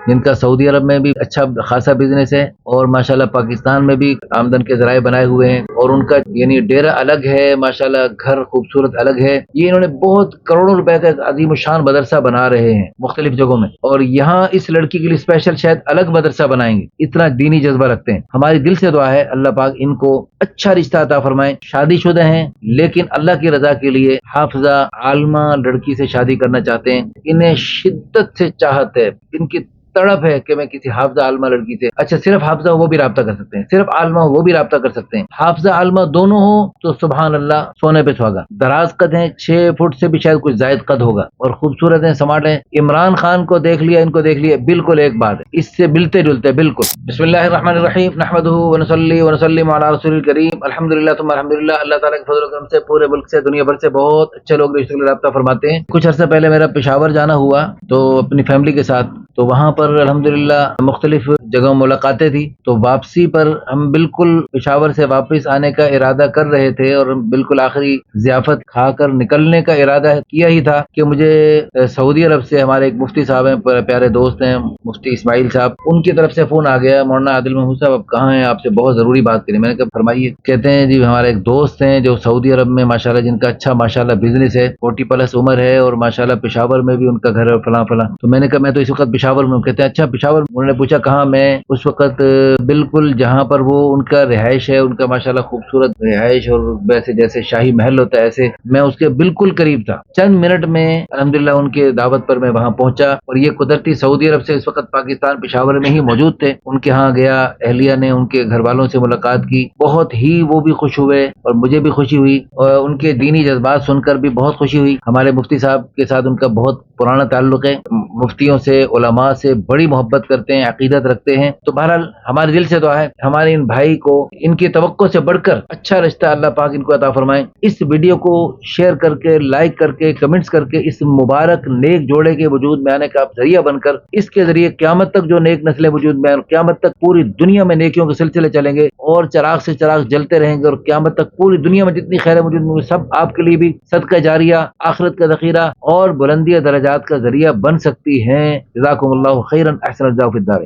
جن کا سعودی عرب میں بھی اچھا خاصا بزنس ہے اور ماشاءاللہ پاکستان میں بھی آمدن کے ذرائع بنائے ہوئے ہیں، اور ان کا یعنی ڈیرا الگ ہے ماشاءاللہ، گھر خوبصورت الگ ہے۔ یہ انہوں نے بہت کروڑوں روپے کا ایک عظیم الشان مدرسہ بنا رہے ہیں مختلف جگہوں میں، اور یہاں اس لڑکی کے لیے اسپیشل شاید الگ مدرسہ بنائیں گے، اتنا دینی جذبہ رکھتے ہیں۔ ہماری دل سے دعا ہے اللہ پاک ان کو اچھا رشتہ عطا فرمائے۔ شادی شدہ ہیں لیکن اللہ کی رضا کے لیے حافظہ عالمہ لڑکی سے شادی کرنا چاہتے ہیں، انہیں شدت سے چاہت ہے، ان کی تڑپ ہے کہ میں کسی حافظہ عالمہ لڑکی سے، اچھا صرف حافظہ ہو وہ بھی رابطہ کر سکتے ہیں، صرف عالمہ ہو وہ بھی رابطہ کر سکتے ہیں، حافظہ عالمہ دونوں ہو تو سبحان اللہ سونے پہ سہاگا۔ دراز قد ہیں، 6 فٹ سے بھی شاید کچھ زائد قد ہوگا، اور خوبصورت ہیں، سمارٹ ہیں۔ عمران خان کو دیکھ لیا، ان کو دیکھ لیا، بالکل ایک بات ہے، اس سے ملتے جلتے بالکل۔ بسم اللہ الرحمن الرحیم، نحمدہ ونصلی ونسلم علی رسول الکریم، الحمدللہ ثم الحمدللہ۔ اللہ تعالیٰ کے فضل و کرم سے پورے ملک سے، دنیا بھر سے بہت اچھے لوگ رشتے کے لیے رابطہ فرماتے ہیں۔ کچھ عرصہ پہلے میرا پشاور جانا ہوا تو اپنی فیملی کے ساتھ، تو وہاں پر الحمدللہ مختلف جگہوں ملاقاتیں تھی، تو واپسی پر ہم بالکل پشاور سے واپس آنے کا ارادہ کر رہے تھے، اور بالکل آخری ضیافت کھا کر نکلنے کا ارادہ کیا ہی تھا کہ مجھے سعودی عرب سے ہمارے ایک مفتی صاحب ہیں، پیارے دوست ہیں مفتی اسماعیل صاحب، ان کی طرف سے فون آ گیا، مولانا عادل محمود صاحب آپ کہاں ہیں، آپ سے بہت ضروری بات کریں۔ میں نے کہا فرمائیے۔ کہتے ہیں جی ہمارے ایک دوست ہیں جو سعودی عرب میں ماشاءاللہ جن کا اچھا ماشاءاللہ بزنس ہے، 40+ عمر ہے، اور ماشاءاللہ پشاور میں بھی ان کا گھر ہے فلاں فلاں۔ تو میں نے کہا میں تو اس وقت پشاور میں ہوں۔ کہتے ہیں اچھا پشاور۔ انہوں نے پوچھا کہاں؟ میں اس وقت بالکل جہاں پر وہ ان کا رہائش ہے، ان کا ماشاءاللہ خوبصورت رہائش، اور ویسے جیسے شاہی محل ہوتا ہے ایسے، میں اس کے بالکل قریب تھا۔ چند منٹ میں الحمدللہ ان کے دعوت پر میں وہاں پہنچا، اور یہ قدرتی سعودی عرب سے اس وقت پاکستان پشاور میں ہی موجود تھے۔ ان کے ہاں گیا، اہلیہ نے ان کے گھر والوں سے ملاقات کی، بہت ہی وہ بھی خوش ہوئے اور مجھے بھی خوشی ہوئی، اور ان کے دینی جذبات سن کر بھی بہت خوشی ہوئی۔ ہمارے مفتی صاحب کے ساتھ ان کا بہت پرانا تعلق ہے، مفتیوں سے علماء سے بڑی محبت کرتے ہیں، عقیدت رکھتے ہیں۔ تو بہرحال ہمارے دل سے دعا ہے ہمارے ان بھائی کو ان کی توقع سے بڑھ کر اچھا رشتہ اللہ پاک ان کو عطا فرمائے۔ اس ویڈیو کو شیئر کر کے، لائک کر کے، کمنٹس کر کے اس مبارک نیک جوڑے کے وجود میں آنے کا آپ ذریعہ بن کر، اس کے ذریعے قیامت تک جو نیک نسلیں وجود میں آئیں، اور قیامت تک پوری دنیا میں نیکیوں کے سلسلے چلیں گے، اور چراغ سے چراغ جلتے رہیں گے، اور قیامت تک پوری دنیا میں جتنی خیر وجود میں سب آپ کے لیے بھی صدقہ جاریہ، آخرت کا ذخیرہ اور بلندی درجات کا ذریعہ بن سکتی ہیں۔ جزاکم اللہ خیرا، احسن الجزاء فی الدارین۔